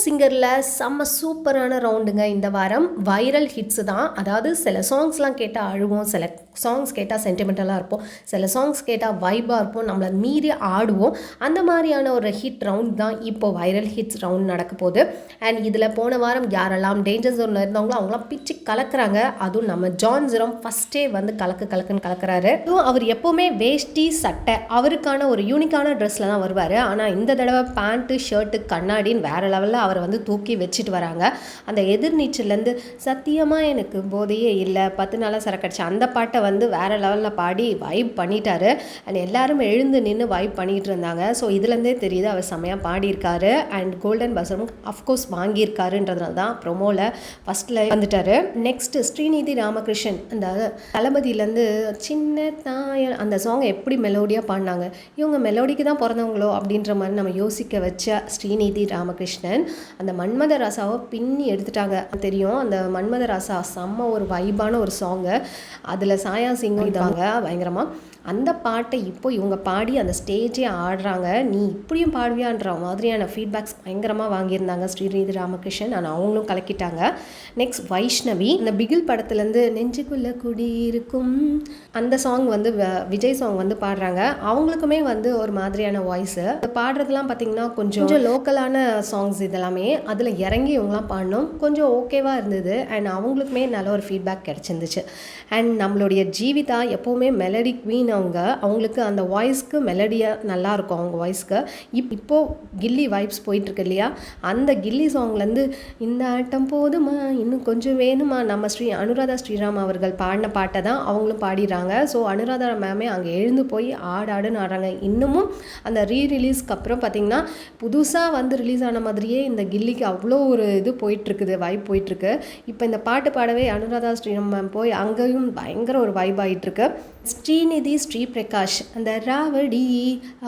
சிங்கரில் செம்ம சூப்பரான ரவுண்டுங்க இந்த வாரம். வைரல் ஹிட்ஸு தான். அதாவது சில சாங்ஸ்லாம் கேட்டால் அழுவோம், சில சாங்ஸ் கேட்டால் சென்டிமெண்டலாக இருப்போம், சில சாங்ஸ் கேட்டால் வைபாக இருப்போம், நம்மளை மீறி ஆடுவோம். அந்த மாதிரியான ஒரு ஹிட் ரவுண்ட் தான் இப்போ வைரல் ஹிட்ஸ் ரவுண்ட் நடக்க போகுது. அண்ட் இதில் போன வாரம் யாரெல்லாம் டேஞ்சர் ஜோனில் இருந்தவங்களோ அவங்களாம் பிச்சு கலக்குறாங்க. அதுவும் நம்ம ஜான் ஜெரோம் ஃபஸ்ட்டே வந்து கலக்குன்னு கலக்குறாரு. அதுவும் அவர் எப்போவுமே வேஷ்டி சட்டை அவருக்கான ஒரு யூனிக்கான ட்ரெஸ்ஸில் தான் வருவார். ஆனால் இந்த தடவை பேண்ட்டு ஷர்ட்டு கண்ணாடின்னு வேறு லெவலில் அவரை வந்து தூக்கி வச்சுட்டு வராங்க. அந்த எதிர்நீச்சல்லேருந்து சத்தியமாக எனக்கு போதையே இல்லை 10 நாளாக சரக்கடிச்சு அந்த பாட்டை வந்து வேறு லெவலில் பாடி வைப் பண்ணிட்டாரு. அண்ட் எல்லாரும் எழுந்து நின்று வைப் பண்ணிகிட்டு இருந்தாங்க. ஸோ இதுலேருந்தே தெரியுது அவர் செம்மையாக பாடியிருக்காரு. அண்ட் கோல்டன் பஸ்ஸரும் அஃப்கோர்ஸ் வாங்கியிருக்காருன்றதுனால தான் ப்ரொமோவில் ஃபஸ்ட்டில் வந்துட்டார். நெக்ஸ்ட்டு ஸ்ரீநிதி ராமகிருஷ்ணன் அந்த தளபதியிலேருந்து சின்ன தாய அந்த சாங் எப்படி மெலோடியாக பாடினாங்க. இவங்க மெலோடிக்கு தான் பிறந்தவங்களோ அப்படின்ற மாதிரி நம்ம யோசிக்க வச்ச ஸ்ரீநிதி ராமகிருஷ்ணன் அந்த மன்மத ராசாவை பின்னி எடுத்துட்டாங்க. தெரியும், அந்த மன்மத ராசா செம்ம ஒரு வைபான ஒரு சாங்கு. அதில் சாயா சிங்கும் இதாங்க பயங்கரமாக அந்த பாட்டை இப்போ இவங்க பாடி அந்த ஸ்டேஜே ஆடுறாங்க. நீ இப்படியும் பாடுவியான்ற மாதிரியான ஃபீட்பேக்ஸ் பயங்கரமாக வாங்கியிருந்தாங்க ஸ்ரீநிதி ராமகிருஷ்ணன். ஆனால் அவங்களும் கலக்கிட்டாங்க. நெக்ஸ்ட் வைஷ்ணவி இந்த பிகில் படத்துலேருந்து நெஞ்சுக்குள்ளே குடி இருக்கும் அந்த சாங் வந்து விஜய் சாங் வந்து பாடுறாங்க. அவங்களுக்குமே வந்து ஒரு மாதிரியான வாய்ஸு பாடுறதுலாம் பார்த்திங்கன்னா கொஞ்சம் லோக்கலான சாங்ஸ் இதெல்லாமே அதில் இறங்கி இவங்களாம் பாடணும் கொஞ்சம் ஓகேவாக இருந்தது. அண்ட் அவங்களுக்குமே நல்ல ஒரு ஃபீட்பேக் கிடச்சிருந்துச்சு. அண்ட் நம்மளுடைய ஜீவிதா எப்போவுமே மெலடி குவீன். அவங்களுக்கு அந்த வாய்ஸ்க்கு மெலடியாக நல்லாயிருக்கும் அவங்க வாய்ஸ்க்கு. இப்போது கில்லி வைப்ஸ் போயிட்டுருக்கு இல்லையா, அந்த கில்லி சாங்லேருந்து இந்த ஆட்டம் போதுமா இன்னும் கொஞ்சம் வேணுமா நம்ம அனுராதா ஸ்ரீராம் அவர்கள் பாடின பாட்டை தான் அவங்களும் பாடிடுறாங்க. ஸோ அனுராதா மேமே அங்கே எழுந்து போய் ஆடுன்னு ஆடுறாங்க. இன்னமும் அந்த ரீரிலீஸ்க்கு அப்புறம் பார்த்திங்கன்னா புதுசாக வந்து ரிலீஸ் ஆன மாதிரியே இந்த கில்லிக்கு அவ்வளோ ஒரு இது போயிட்டுருக்குது, வைப் போயிட்டுருக்கு. இப்போ இந்த பாட்டு பாடவே அனுராதா ஸ்ரீராம் மேம் போய் அங்கேயும் பயங்கர ஒரு வைப் ஆகிட்டுருக்கு. ஸ்ரீநிதி ஸ்ரீ பிரகாஷ் அந்த ராவடி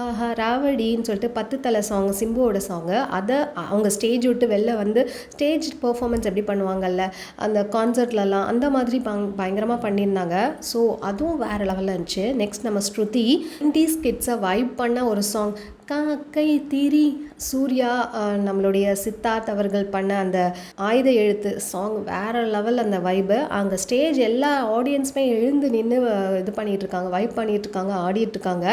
ஆஹா ராவடின்னு சொல்லிட்டு 10 தலை சாங் சிம்புவோட சாங்கு அதை அவங்க ஸ்டேஜ் விட்டு வெளில வந்து ஸ்டேஜ் பெர்ஃபார்மன்ஸ் எப்படி பண்ணுவாங்கல்ல அந்த கான்சர்ட்லலாம் அந்த மாதிரி பயங்கரமாக பண்ணியிருந்தாங்க. ஸோ அதுவும் வேறு லெவலில் இருந்துச்சு. நெக்ஸ்ட் நம்ம ஸ்ருதி 90s கிட்ஸை வைப் பண்ண ஒரு சாங் காக்கை திரி சூர்யா நம்மளுடைய சித்தார்த் அவர்கள் பண்ண அந்த ஆயுத எழுத்து சாங் வேறு லெவல் அந்த வைபு. அங்கே ஸ்டேஜ் எல்லா ஆடியன்ஸுமே எழுந்து நின்று இது பண்ணிகிட்ருக்காங்க, வைப் பண்ணிகிட்ருக்காங்க, ஆடிட்டுருக்காங்க.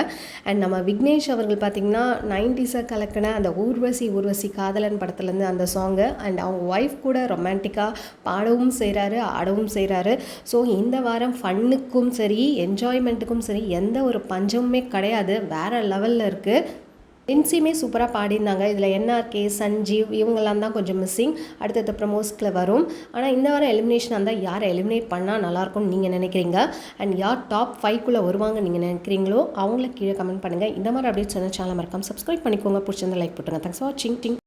அண்ட் நம்ம விக்னேஷ் அவர்கள் பார்த்திங்கன்னா 90s கலக்கின அந்த ஊர்வசி காதலன் படத்துலேருந்து அந்த சாங்கு. அண்ட் அவங்க ஒய்ஃப் கூட ரொமான்டிக்காக பாடவும் செய்கிறாரு, ஆடவும் செய்கிறாரு. ஸோ இந்த வாரம் ஃபன்னுக்கும் சரி என்ஜாய்மெண்ட்டுக்கும் சரி எந்த ஒரு பஞ்சமுமே கிடையாது, வேறு லெவலில் இருக்குது. என்சியுமே சூப்பராக பாடியிருந்தாங்க. இதில் என்ஆர்கே சஞ்சீவ் இவங்கெல்லாம் தான் கொஞ்சம் மிஸ்ஸிங். அடுத்தடுத்த ப்ரமோஸ்கில் வரும். ஆனால் இந்த வாரம் எலிமினேஷன் இருந்தால் யாரை எலிமினேட் பண்ணால் நல்லாயிருக்கும்னு நீங்கள் நினைக்கிறீங்க? அண்ட் யார் டாப் 5க்குள்ளே வருவாங்க நீங்கள் நினைக்கிறீங்களோ அவங்கள கீழே கமெண்ட் பண்ணுங்கள். இந்த மாதிரி அப்டேட்ஸ் சேனல் மறக்காம சப்ஸ்கிரைப் பண்ணிக்கோங்க. பிடிச்சிருந்தா லைக் போட்டுருங்க. தேங்க்ஸ் ஃபார் வாட்சிங்.